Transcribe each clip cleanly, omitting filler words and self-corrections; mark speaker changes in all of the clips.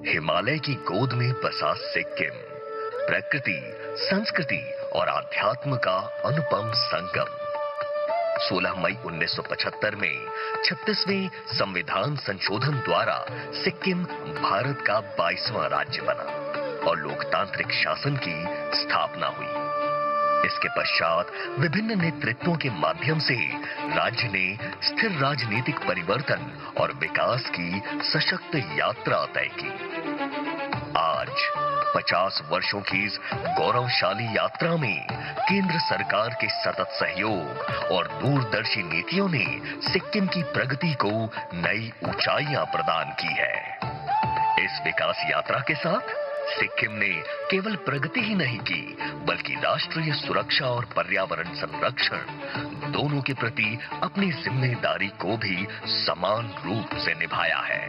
Speaker 1: हिमालय की गोद में बसा सिक्किम प्रकृति, संस्कृति और आध्यात्म का अनुपम संगम। 16 मई 1975 में 36वें संविधान संशोधन द्वारा सिक्किम भारत का 22वां राज्य बना और लोकतांत्रिक शासन की स्थापना हुई। इसके पश्चात विभिन्न नेतृत्वों के माध्यम से राज्य ने स्थिर राजनीतिक परिवर्तन और विकास की सशक्त यात्रा तय की। आज 50 वर्षों की इस गौरवशाली यात्रा में केंद्र सरकार के सतत सहयोग और दूरदर्शी नीतियों ने सिक्किम की प्रगति को नई ऊंचाइयां प्रदान की है। इस विकास यात्रा के साथ सिक्किम ने केवल प्रगति ही नहीं की, बल्कि राष्ट्रीय सुरक्षा और पर्यावरण संरक्षण दोनों के प्रति अपनी जिम्मेदारी को भी समान रूप से निभाया है।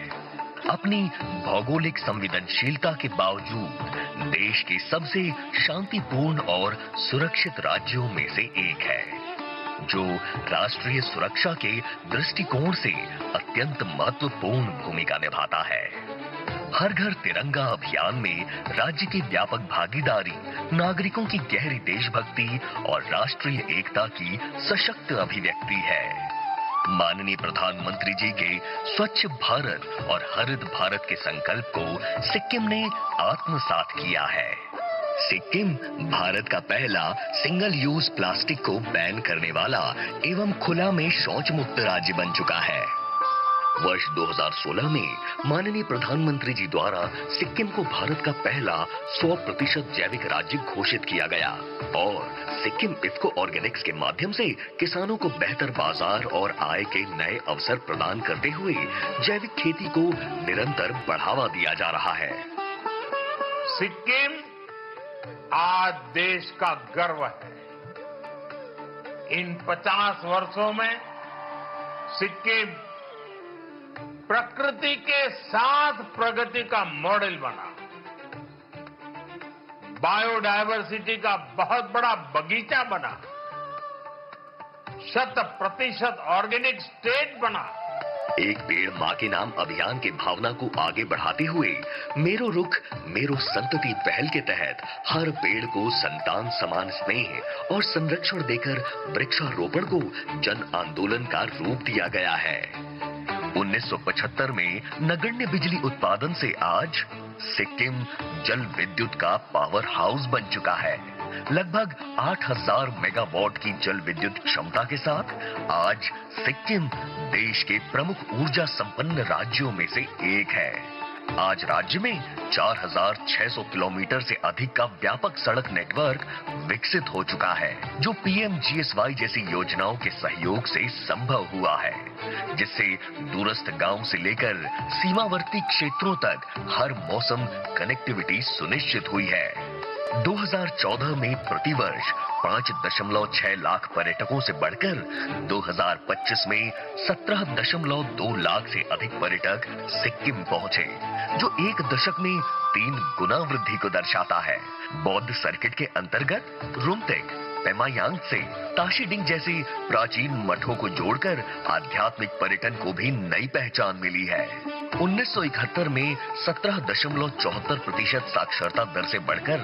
Speaker 1: अपनी भौगोलिक संवेदनशीलता के बावजूद देश के सबसे शांतिपूर्ण और सुरक्षित राज्यों में से एक है, जो राष्ट्रीय सुरक्षा के दृष्टिकोण से अत्यंत महत्वपूर्ण भूमिका निभाता है। हर घर तिरंगा अभियान में राज्य की व्यापक भागीदारी, नागरिकों की गहरी देशभक्ति और राष्ट्रीय एकता की सशक्त अभिव्यक्ति है। माननीय प्रधानमंत्री जी के स्वच्छ भारत और हरित भारत के संकल्प को सिक्किम ने आत्मसात किया है। सिक्किम भारत का पहला सिंगल यूज प्लास्टिक को बैन करने वाला एवं खुला में शौच मुक्त राज्य बन चुका है। वर्ष 2016 में माननीय प्रधानमंत्री जी द्वारा सिक्किम को भारत का पहला 100% जैविक राज्य घोषित किया गया और सिक्किम इफ्को ऑर्गेनिक्स के माध्यम से किसानों को बेहतर बाजार और आय के नए अवसर प्रदान करते हुए जैविक खेती को निरंतर बढ़ावा दिया जा रहा है।
Speaker 2: सिक्किम आज देश का गर्व है। इन 50 वर्षों में सिक्किम प्रकृति के साथ प्रगति का मॉडल बना, बायोडायवर्सिटी का बहुत बड़ा बगीचा बना, 100% ऑर्गेनिक स्टेट बना।
Speaker 1: एक पेड़ मां के नाम अभियान की भावना को आगे बढ़ाते हुए मेरो रुख मेरो संतति पहल के तहत हर पेड़ को संतान समान स्नेह और संरक्षण देकर वृक्षारोपण को जन आंदोलन का रूप दिया गया है। 1975 में नगण्य बिजली उत्पादन से आज सिक्किम जल विद्युत का पावर हाउस बन चुका है। लगभग 8000 मेगावाट की जल विद्युत क्षमता के साथ आज सिक्किम देश के प्रमुख ऊर्जा संपन्न राज्यों में से एक है। आज राज्य में 4600 किलोमीटर से अधिक का व्यापक सड़क नेटवर्क विकसित हो चुका है, जो पीएमजीएसवाई जैसी योजनाओं के सहयोग से संभव हुआ है, जिससे दूरस्थ गांव से लेकर सीमावर्ती क्षेत्रों तक हर मौसम कनेक्टिविटी सुनिश्चित हुई है। 2014 में प्रतिवर्ष 5.6 लाख पर्यटकों से बढ़कर 2025 में 17.2 लाख से अधिक पर्यटक सिक्किम पहुंचे, जो एक दशक में 3 गुना वृद्धि को दर्शाता है। बौद्ध सर्किट के अंतर्गत रुमतेक, पेमायांग से ताशीडिंग जैसे प्राचीन मठों को जोड़कर आध्यात्मिक पर्यटन को भी नई पहचान मिली है। 1971 में 17.74% साक्षरता दर से बढ़कर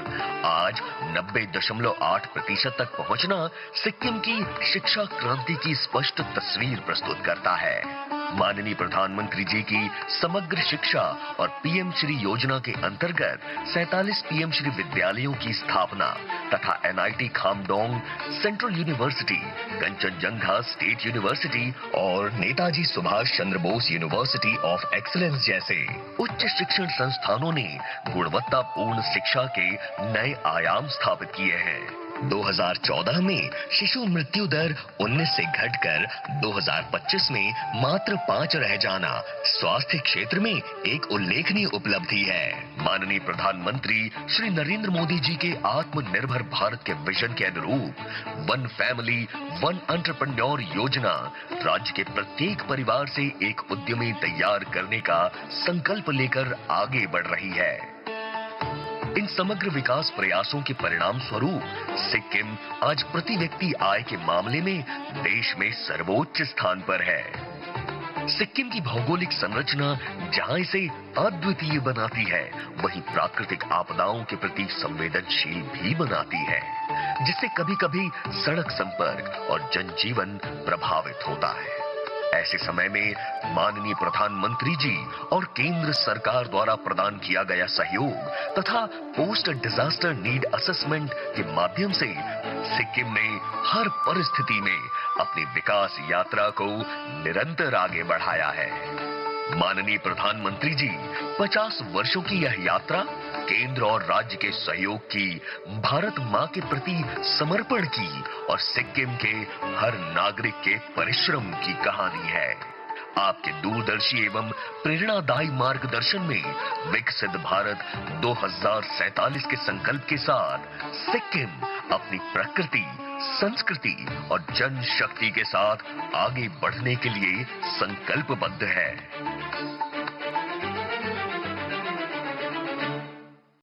Speaker 1: आज 90.8% तक पहुंचना सिक्किम की शिक्षा क्रांति की स्पष्ट तस्वीर प्रस्तुत करता है। माननीय प्रधानमंत्री जी की समग्र शिक्षा और पीएम श्री योजना के अंतर्गत 47 पीएम श्री विद्यालयों की स्थापना तथा NIT Khamdong, central university, Kanchenjunga state university और Netaji Subhash Chandra Bose university of excellence जैसे उच्च शिक्षण संस्थानों ने गुणवत्तापूर्ण शिक्षा के नए आयाम स्थापित किए हैं। 2014 में शिशु मृत्यु दर 19 से घटकर 2025 में मात्र 5 रह जाना स्वास्थ्य क्षेत्र में एक उल्लेखनीय उपलब्धि है। माननीय प्रधानमंत्री श्री नरेंद्र मोदी जी के आत्मनिर्भर भारत के विजन के अनुरूप वन फैमिली वन एंटरप्रेन्योर योजना राज्य के प्रत्येक परिवार से एक उद्यमी तैयार करने का संकल्प लेकर आगे बढ़ रही है। इन समग्र विकास प्रयासों के परिणाम स्वरूप सिक्किम आज प्रति व्यक्ति आय के मामले में देश में सर्वोच्च स्थान पर है। सिक्किम की भौगोलिक संरचना जहां इसे अद्वितीय बनाती है, वहीं प्राकृतिक आपदाओं के प्रति संवेदनशील भी बनाती है, जिससे कभी-कभी सड़क संपर्क और जनजीवन प्रभावित होता है। ऐसे समय में माननीय प्रधानमंत्री जी और केंद्र सरकार द्वारा प्रदान किया गया सहयोग तथा पोस्ट डिजास्टर नीड असेसमेंट के माध्यम से सिक्किम ने हर परिस्थिति में अपनी विकास यात्रा को निरंतर आगे बढ़ाया है। माननीय प्रधानमंत्री जी 50 वर्षों की यह यात्रा केंद्र और राज्य के सहयोग की, भारत मां के प्रति समर्पण की और सिक्किम के हर नागरिक के परिश्रम की कहानी है। आपके दूरदर्शी एवं प्रेरणादायी मार्गदर्शन में विकसित भारत 2047 के संकल्प के साथ सिक्किम अपनी प्रकृति, संस्कृति और जनशक्ति के साथ आगे बढ़ने के लिए संकल्पबद्ध है।